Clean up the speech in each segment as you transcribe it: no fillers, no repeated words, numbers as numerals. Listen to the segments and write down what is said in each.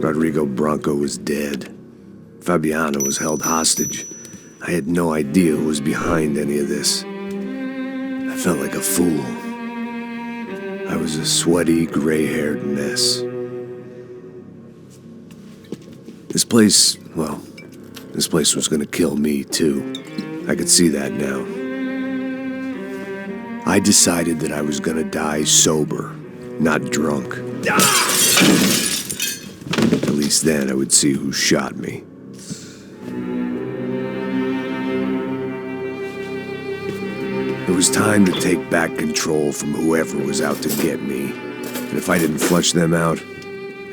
Rodrigo Branco was dead. Fabiana was held hostage. I had no idea who was behind any of this. I felt like a fool. I was a sweaty, gray-haired mess. This place was gonna kill me, too. I could see that now. I decided that I was gonna die sober, not drunk. At least then I would see who shot me. It was time to take back control from whoever was out to get me. And if I didn't flush them out,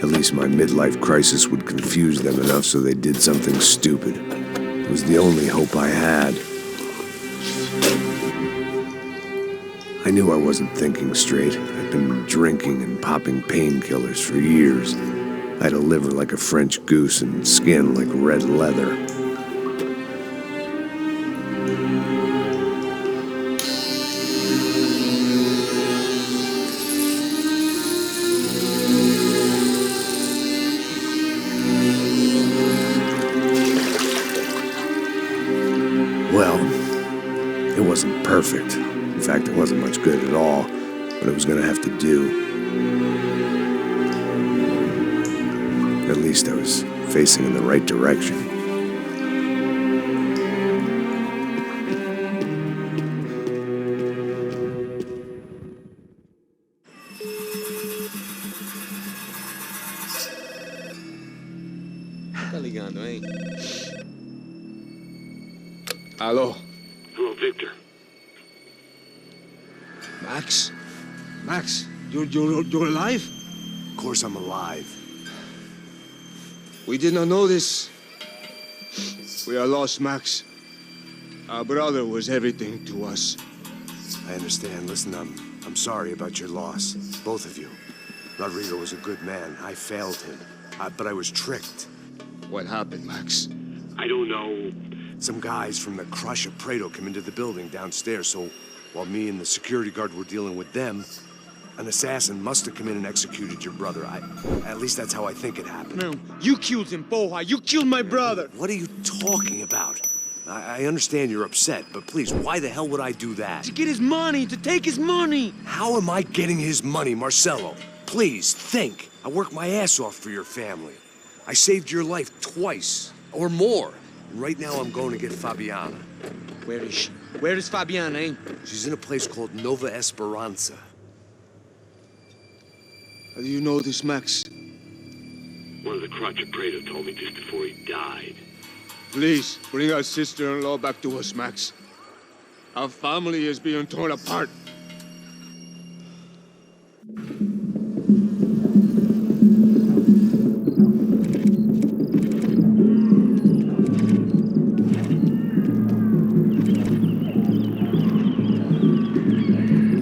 at least my midlife crisis would confuse them enough so they did something stupid. It was the only hope I had. I knew I wasn't thinking straight. I'd been drinking and popping painkillers for years. I had a liver like a French goose and skin like red leather. Well, it wasn't perfect. In fact, it wasn't much good at all, but it was gonna have to do. At least I was facing in the right direction. Tá ligando, hein? Alô? Hello, Victor. Max? Max, you're alive? Of course I'm alive. We did not know this. We are lost, Max. Our brother was everything to us. I understand. Listen, I'm sorry about your loss. Both of you. Rodrigo was a good man. I failed him. But I was tricked. What happened, Max? I don't know. Some guys from the Crush of Prado came into the building downstairs, so while me and the security guard were dealing with them, an assassin must have come in and executed your brother. At least that's how I think it happened. No, you killed him, Poha. You killed my brother. What are you talking about? I understand you're upset, but please, why the hell would I do that? To get his money, to take his money. How am I getting his money, Marcelo? Please, think. I worked my ass off for your family. I saved your life twice, or more. And right now I'm going to get Fabiana. Where is she? Where is Fabiana, eh? She's in a place called Nova Esperanza. How do you know this, Max? One of the Crotch of Prado told me just before he died. Please, bring our sister-in-law back to us, Max. Our family is being torn apart.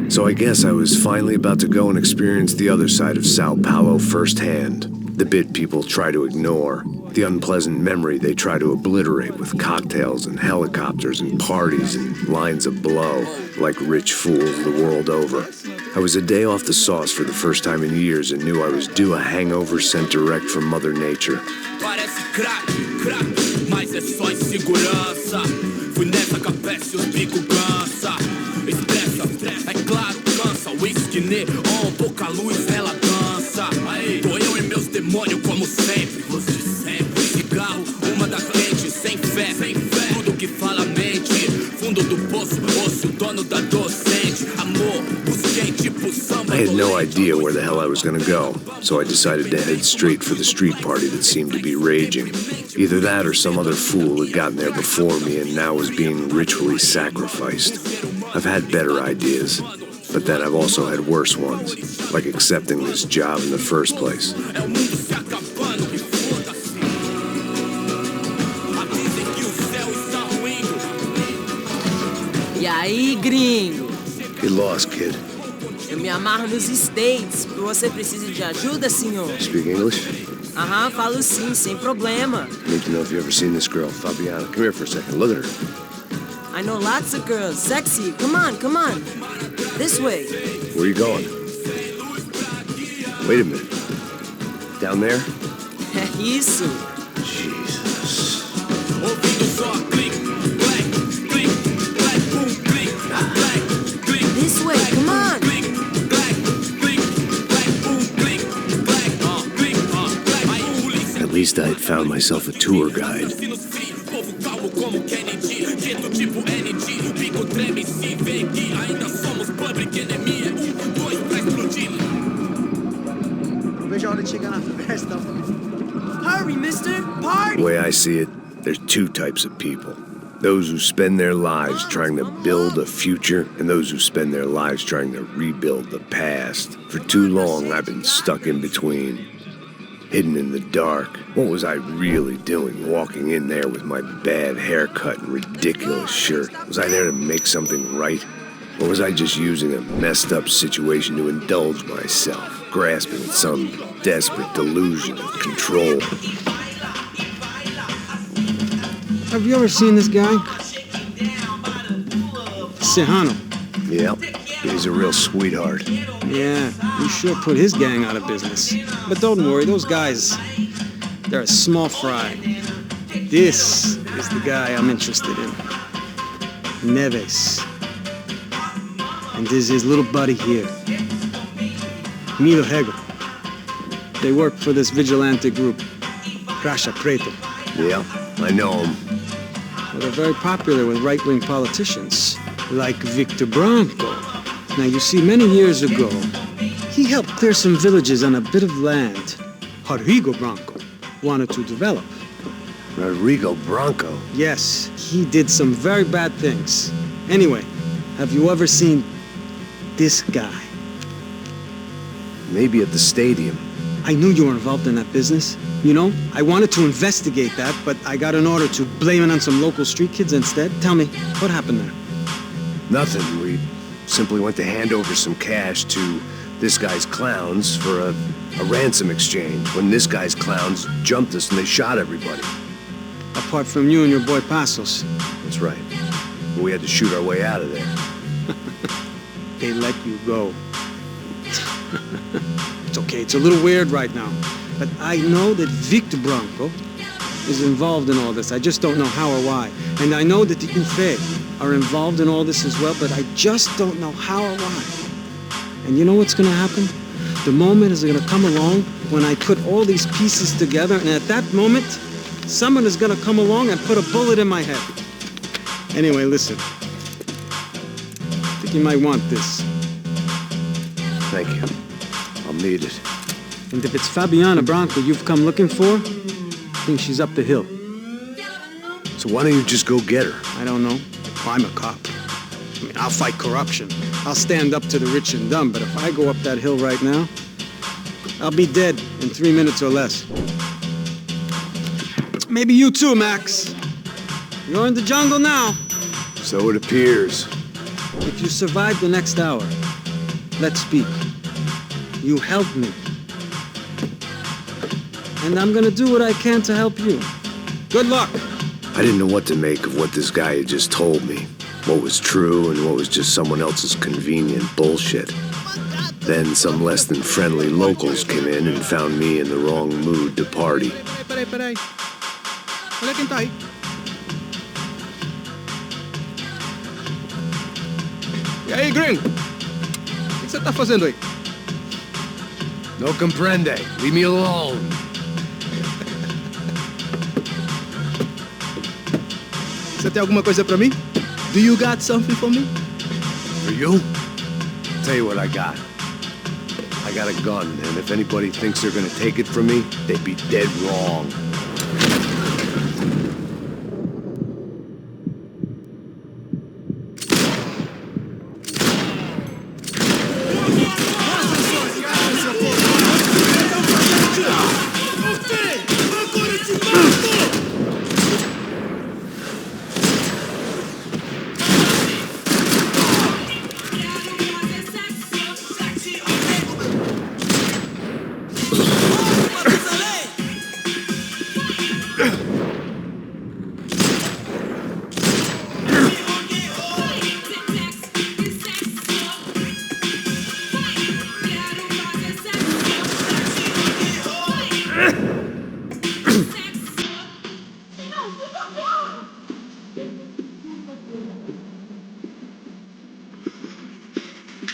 So I guess I was finally about to go and experience the other side of Sao Paulo firsthand. The bit people try to ignore. The unpleasant memory they try to obliterate with cocktails and helicopters and parties and lines of blow, like rich fools the world over. I was a day off the sauce for the first time in years and knew I was due a hangover sent direct from Mother Nature. Parece crack, mas é só insegurança. Fui nessa capeste, os bico cansa. Estressa, é claro, cansa. Whisky neon, pouca luz, ela dança. Tô eu e meus demônios como sempre. Você sempre. Cigarro, uma da frente, sem fé. Tudo que fala mente. Fundo do poço, osso, dono da docente. Amor, busquei tipo samba. I had no idea where the hell I was gonna go, so I decided to head straight for the street party that seemed to be raging. Either that or some other fool had gotten there before me and now was being ritually sacrificed. I've had better ideas, but then I've also had worse ones, like accepting this job in the first place. E aí, gringo? Get lost, kid. Eu me amarro nos States. Você precisa de ajuda, senhor? Speak English? Aham, falo sim, sem problema. Need to know if you've ever seen this girl, Fabiana. Come here for a second. Look at her. I know lots of girls. Sexy. Come on. This way. Where are you going? Wait a minute. Down there? É isso. Jesus. Ouvindo só click, clack, click, clack, boom, click, clack, click. This way, come on. Click, clack, click, clack, boom, click, clack, click, clack. Aí polícia. At least I had found myself a tour guide. Povo calmo como Kennedy, quieto tipo ND. Bico treme se vê que ainda somos public enemy. É 2 pra explodir. Não vejo a hora de chegar na festa. Hurry, mister. The Party. way I see it, there's two types of people. Those who spend their lives trying to build a future, and those who spend their lives trying to rebuild the past. For too long, I've been stuck in between. Hidden in the dark. What was I really doing walking in there with my bad haircut and ridiculous shirt? Was I there to make something right? Or was I just using a messed up situation to indulge myself, grasping at some desperate delusion of control? Have you ever seen this guy? Serrano. Yep, he's a real sweetheart. Yeah, he sure put his gang out of business. But don't worry, those guys, they're a small fry. This is the guy I'm interested in. Neves. And this is his little buddy here. Milo Hegel. They work for this vigilante group, Crasha Preto. Yeah, I know him. Well, they're very popular with right-wing politicians, like Victor Branco. Now, you see, many years ago, he helped clear some villages on a bit of land Rodrigo Branco wanted to develop. Rodrigo Branco? Yes, he did some very bad things. Anyway, have you ever seen this guy? Maybe at the stadium. I knew you were involved in that business. You know, I wanted to investigate that, but I got an order to blame it on some local street kids instead. Tell me, what happened there? Nothing. We simply went to hand over some cash to this guy's clowns for a ransom exchange when this guy's clowns jumped us and they shot everybody. Apart from you and your boy Passos. That's right. We had to shoot our way out of there. They let you go. It's okay, it's a little weird right now. But I know that Victor Branco is involved in all this. I just don't know how or why. And I know that the UFE are involved in all this as well, but I just don't know how or why. And you know what's gonna happen? The moment is gonna come along when I put all these pieces together, and at that moment, someone is gonna come along and put a bullet in my head. Anyway, listen. I think you might want this. Thank you. I'll need it. And if it's Fabiana Branco you've come looking for, I think she's up the hill. So why don't you just go get her? I don't know. I'm a cop. I mean, I'll fight corruption. I'll stand up to the rich and dumb, but if I go up that hill right now, I'll be dead in 3 minutes or less. Maybe you too, Max. You're in the jungle now. So it appears. If you survive the next hour, let's speak. You help me. And I'm gonna do what I can to help you. Good luck. I didn't know what to make of what this guy had just told me. What was true and what was just someone else's convenient bullshit. Then some less than friendly locals came in and found me in the wrong mood to party. Peraí. Olha quem tá aí. E aí, gringo? O que você tá fazendo aí? No comprende. Leave me alone. Você tem alguma coisa pra mim? Do you got something for me? For you? Tell you what I got. I got a gun, and if anybody thinks they're gonna take it from me, they'd be dead wrong.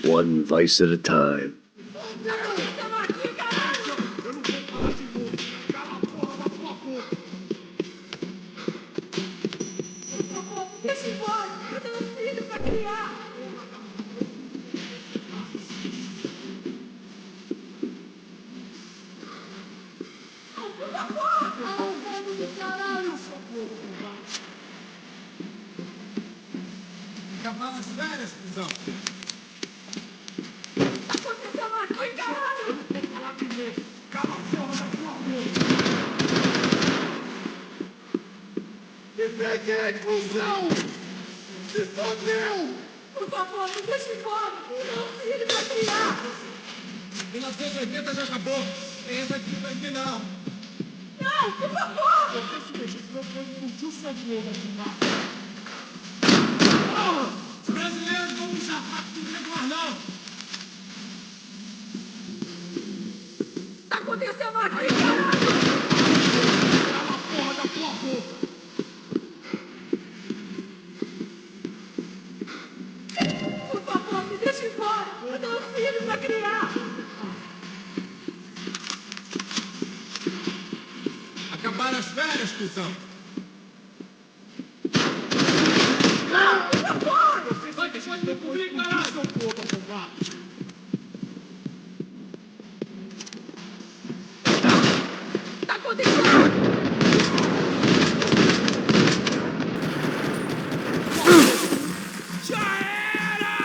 one vice at a time. Acabar as férias, cuzão! Tá acontecendo aqui, caralho! Cala a porra da tua boca! Invades, cuzão! Se fodeu! Por favor, me deixa embora! Não, filho, vai criar! 1980 já acabou! Tem essa aqui não! Não, por favor! Você se deixa, senão eu vou curtir o seu fogo. Os brasileiros não usam rápido regular, não! Tá acontecendo aqui, caralho! Cala a porra da tua boca! Por favor, me deixa embora! Eu tenho um filho pra criar! Acabaram as férias, cuzão! Não, por favor! Você vai deixar de comigo, caralho! Seu porra, arrombado! Tá acontecendo! Já era!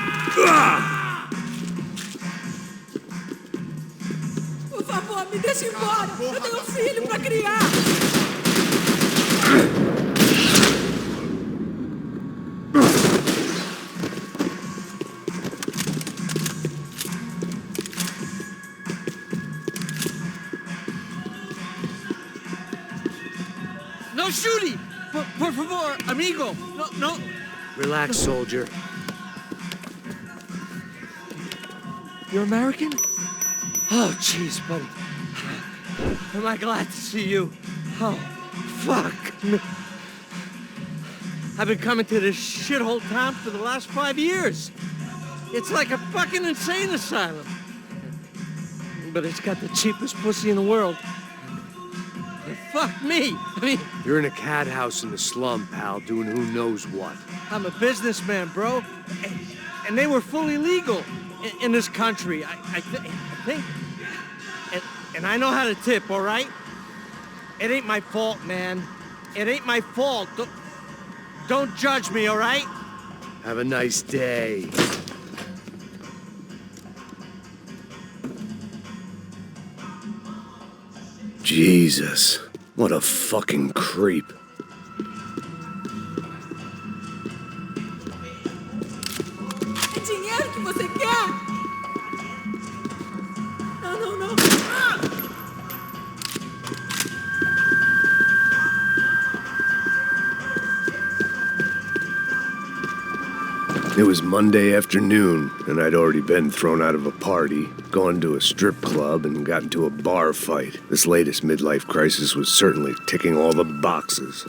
Por favor, me deixa embora! Eu tenho um filho pra criar! No shooting! Por favor, amigo! No. Relax, soldier. You're American? Oh, jeez, buddy. Am I glad to see you? Oh, fuck. I've been coming to this shithole town for the last 5 years. It's like a fucking insane asylum. But it's got the cheapest pussy in the world. Fuck me. I mean, You're in a cat house in the slum, pal, doing who knows what. I'm a businessman, bro. And they were fully legal in this country. I think. And I know how to tip, all right? It ain't my fault, man. It ain't my fault. Don't judge me, all right? Have a nice day. Jesus, what a fucking creep. É dinheiro que você quer? Não. Ah! It was Monday afternoon, and I'd already been thrown out of a party, gone to a strip club, and got into a bar fight. This latest midlife crisis was certainly ticking all the boxes.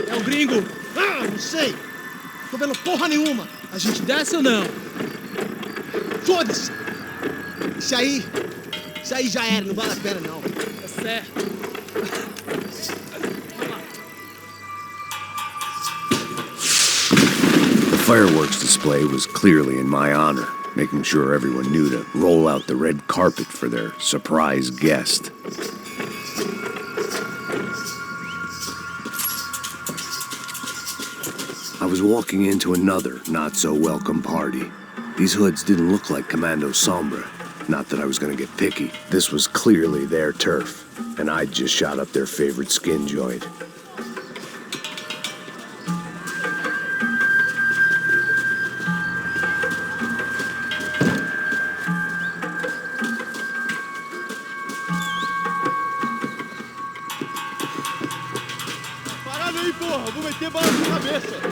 É o gringo! Ah, não sei! Tô vendo porra nenhuma! A gente desce ou não? Foda-se! Isso aí já era, não vale a pena não. Tá certo. The fireworks display was clearly in my honor, making sure everyone knew to roll out the red carpet for their surprise guest. I was walking into another not-so-welcome party. These hoods didn't look like Commando Sombra. Not that I was gonna get picky. This was clearly their turf, and I'd just shot up their favorite skin joint. ter bala de cabeça.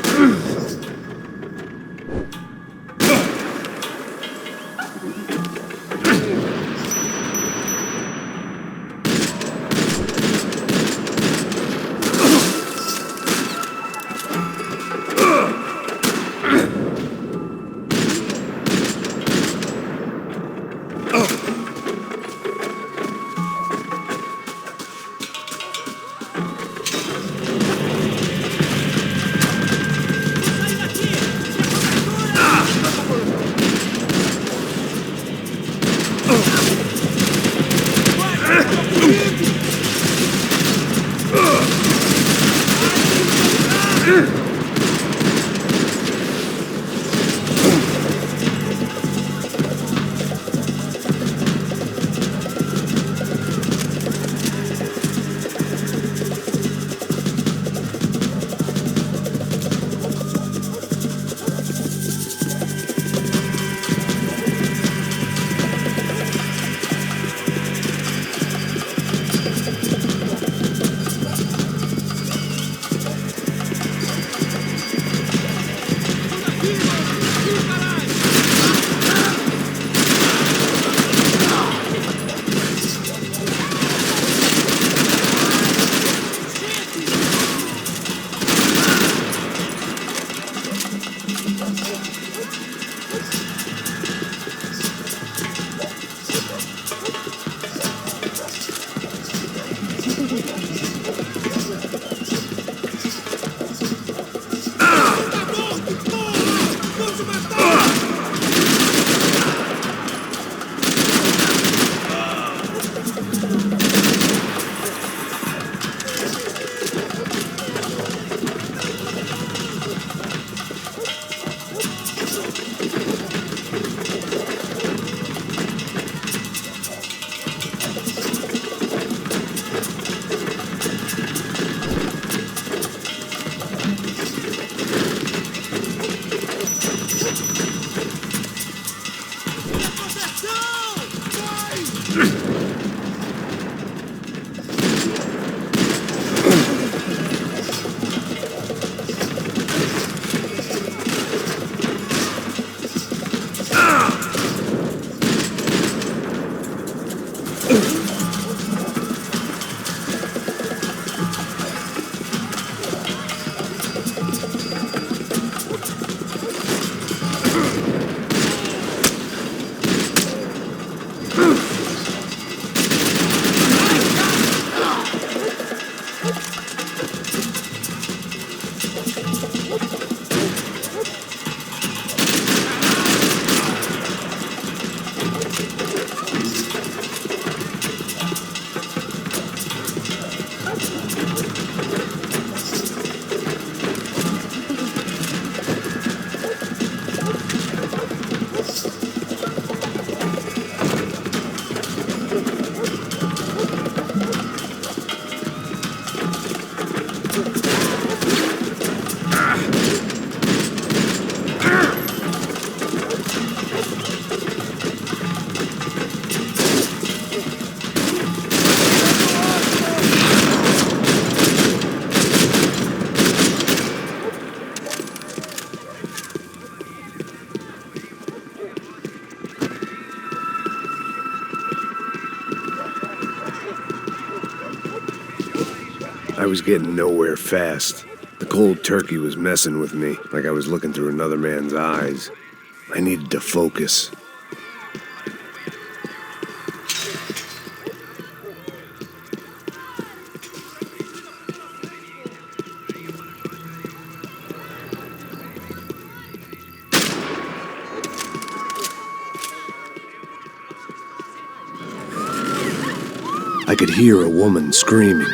I was getting nowhere fast. The cold turkey was messing with me, like I was looking through another man's eyes. I needed to focus. I could hear a woman screaming.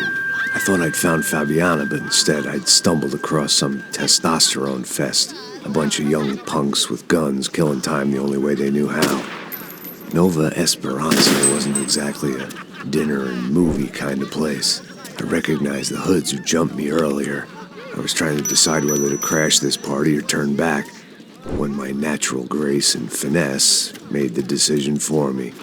I thought I'd found Fabiana, but instead I'd stumbled across some testosterone fest. A bunch of young punks with guns killing time the only way they knew how. Nova Esperanza wasn't exactly a dinner and movie kind of place. I recognized the hoods who jumped me earlier. I was trying to decide whether to crash this party or turn back, when my natural grace and finesse made the decision for me.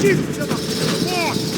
bandido, filha da porra!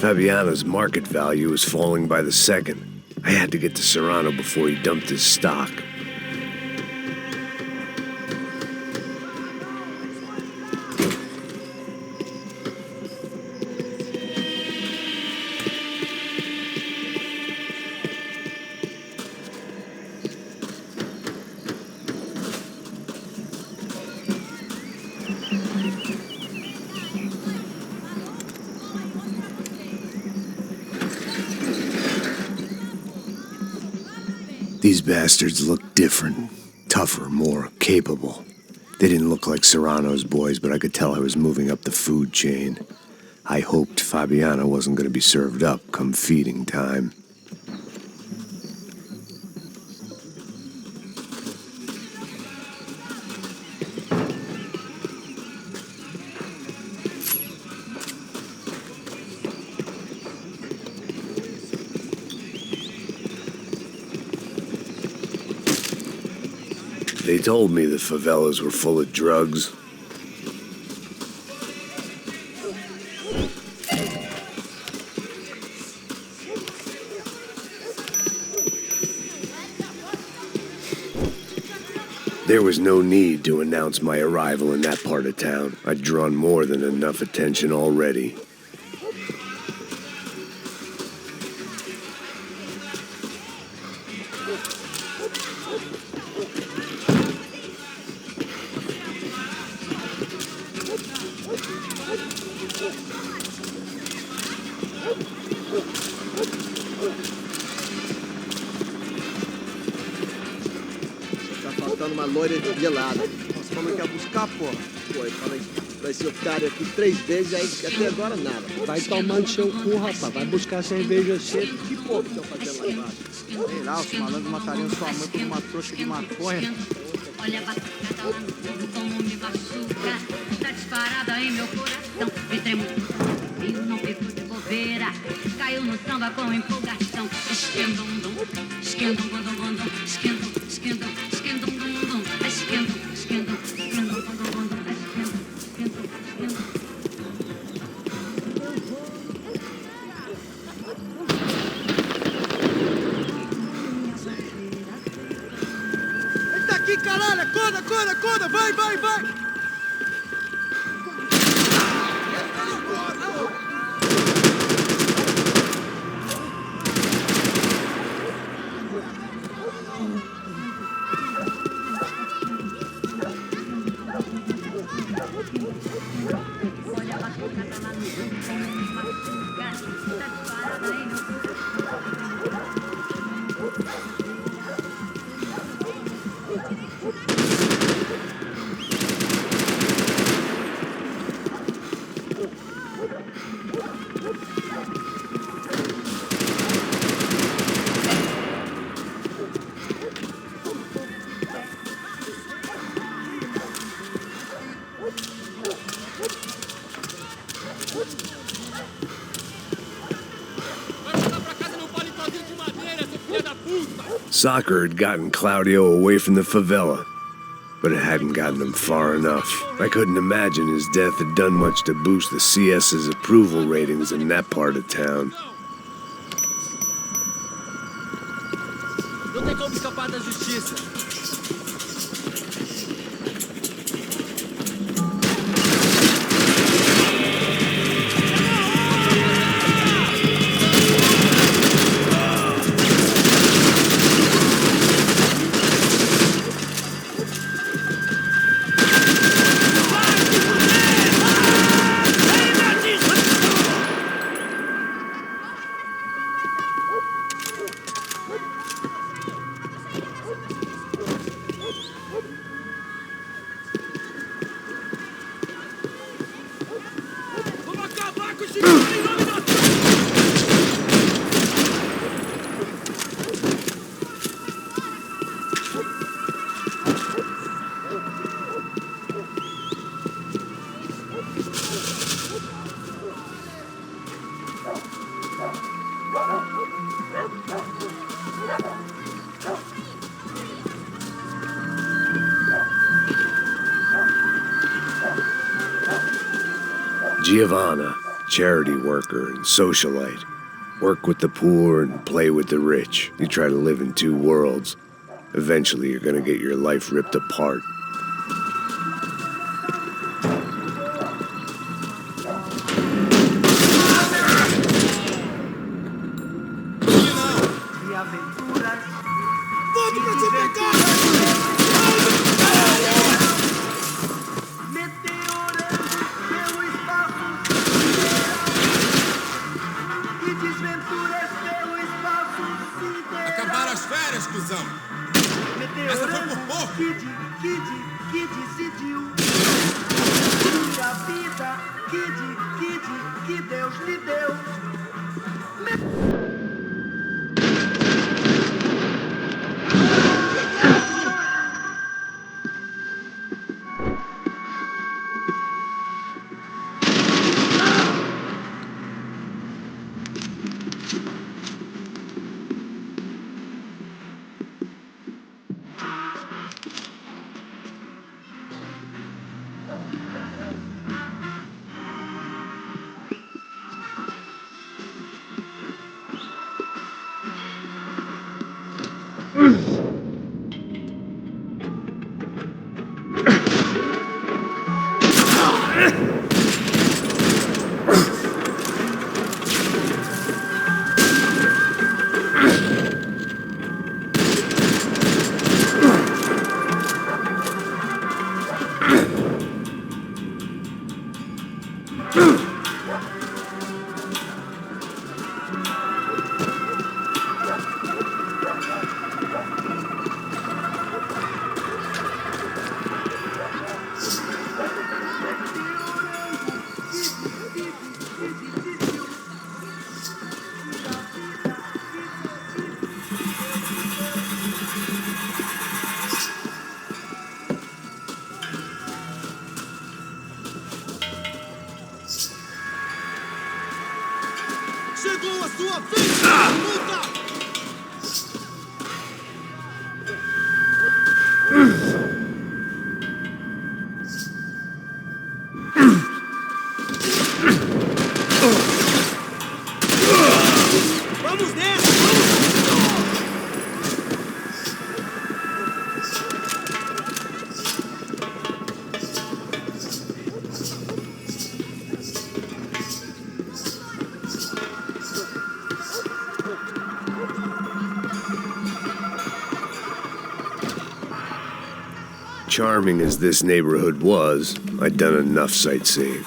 Fabiano's market value was falling by the second. I had to get to Serrano before he dumped his stock. These bastards looked different, tougher, more capable. They didn't look like Serrano's boys, but I could tell I was moving up the food chain. I hoped Fabiana wasn't going to be served up come feeding time. They told me the favelas were full of drugs. There was no need to announce my arrival in that part of town. I'd drawn more than enough attention already. Uma loira gelada. Nossa, como é que ia buscar, porra? Pô, eu falei pra esse otário aqui 3 vezes, aí até agora nada. Vai tomando seu cu, rapaz. Vai buscar cerveja cedo. Que porra que estão fazendo lá embaixo? Sei lá, os malandros matariam sua mãe por uma trouxa de maconha. Olha a batucada lá no fundo, como me machuca. Tá disparada em meu coração. Me tremo, eu não fico de bobeira. Caiu no samba com empolgação. Esquendum-dum, esquendum-gondum-gondum, esquendum, esquendum, esquendum-dum-dum, esquendum, esquendum, esquendum-gondum-gondum, esquendum, esquendum, esquendum. Ele tá aqui, caralho! Acorda, acorda, acorda! Vai, vai, vai! Olha a batucada lá no fundo, como me machuca. Tá disparada em meu coração. Soccer had gotten Claudio away from the favela, but it hadn't gotten him far enough. I couldn't imagine his death had done much to boost the CS's approval ratings in that part of town. Não tem como escapar da justiça. Giovanna, charity worker and socialite. Work with the poor and play with the rich. You try to live in two worlds. Eventually, you're gonna get your life ripped apart. Acabaram as férias, cuzão. Essa foi por pouco. Que decidiu. da vida que Deus lhe deu. Chegou a sua vez, luta! Vamos nessa! Charming as this neighborhood was, I'd done enough sightseeing.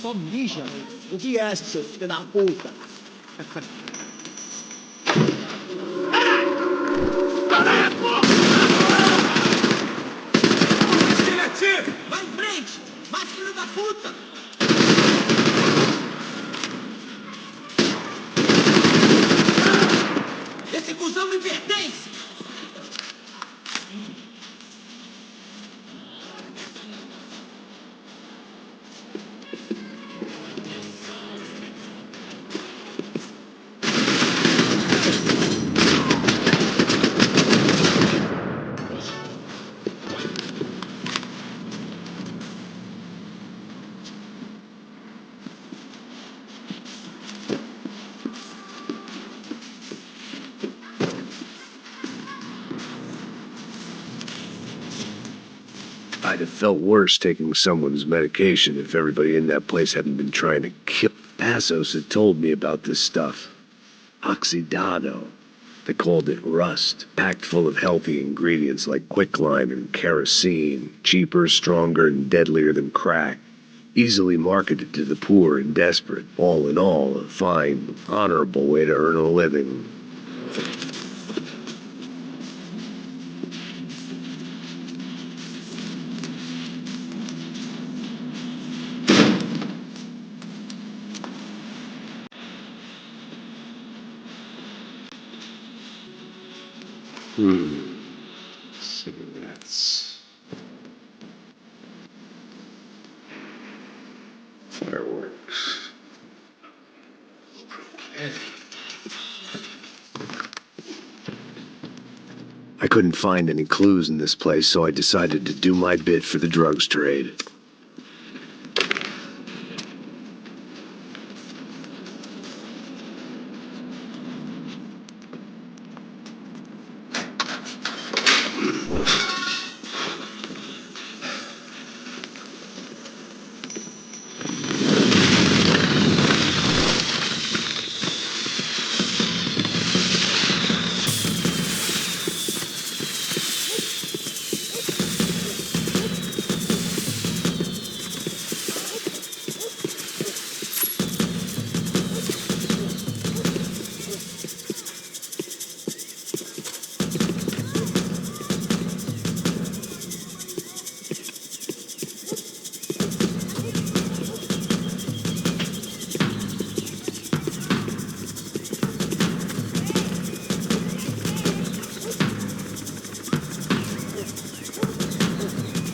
só mija. O que é esse, seu filho da puta? Vai em frente! Vai, filho da puta! Esse cuzão me pertence! I'd have felt worse taking someone's medication if everybody in that place hadn't been trying to kill. Passos had told me about this stuff. Oxidado. They called it rust, packed full of healthy ingredients like quicklime and kerosene, cheaper, stronger, and deadlier than crack. Easily marketed to the poor and desperate. All in all, a fine, honorable way to earn a living. Cigarettes. Fireworks. I couldn't find any clues in this place, so I decided to do my bit for the drugs trade.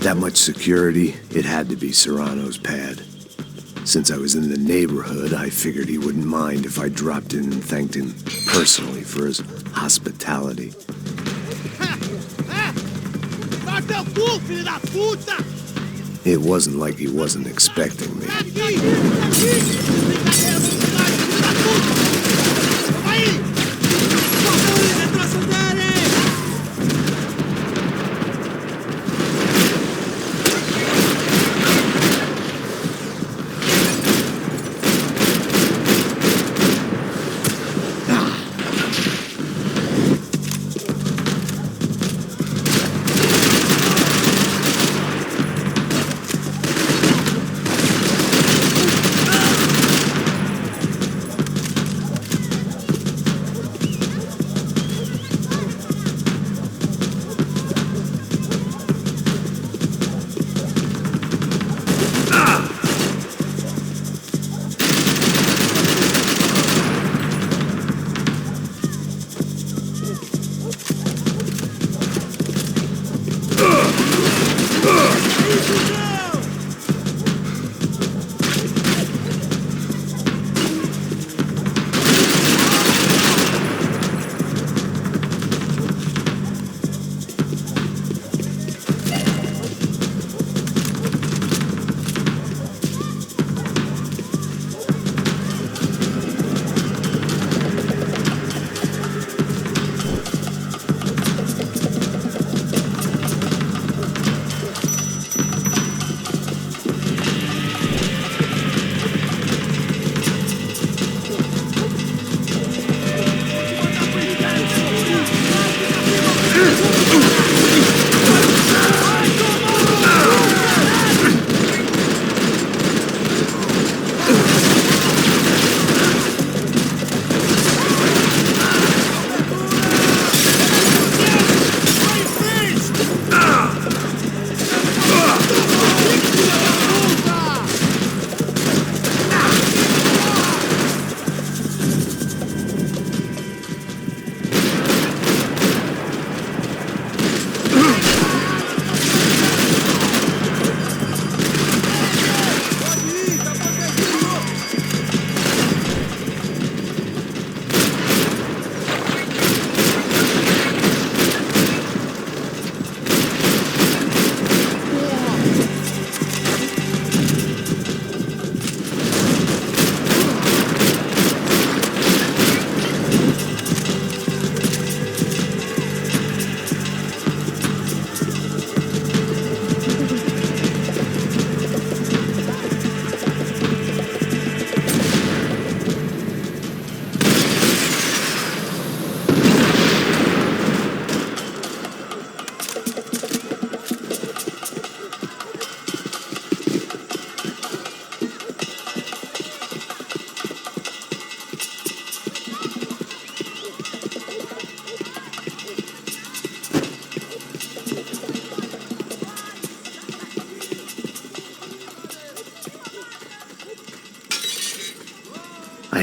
That much security, it had to be Serrano's pad. Since I was in the neighborhood, I figured he wouldn't mind if I dropped in and thanked him personally for his hospitality. It wasn't like he wasn't expecting me.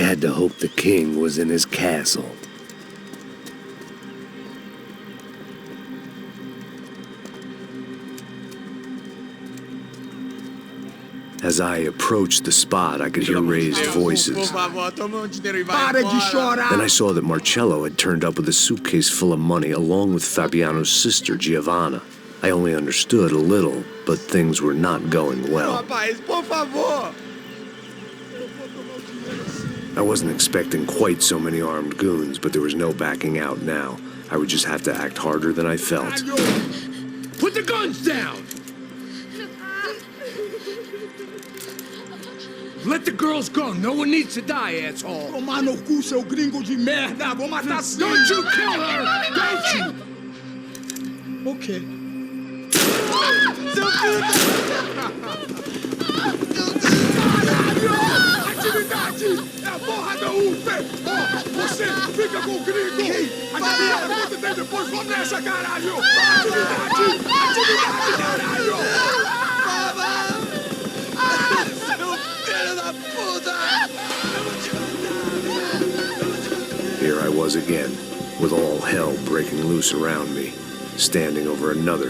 had to hope the king was in his castle. As I approached the spot, I could hear raised voices. Para de chorar! Then I saw that Marcello had turned up with a suitcase full of money along with Fabiano's sister, Giovanna. I only understood a little, but things were not going well. Rapaz, por favor! I wasn't expecting quite so many armed goons, but there was no backing out now. I would just have to act harder than I felt. Put the guns down! Let the girls go. No one needs to die, asshole. Tomar no cu, seu gringo de merda! Vou matar sim! Don't you kill her! Don't you! Ok. Seu filho! Atividade! É a porra da UFE! Você fica com o gringo! A gente vai tem depois, vamos nessa, caralho! Atividade! Atividade, caralho! Seu filho da puta! Here I was again, with all hell breaking loose around me, standing over another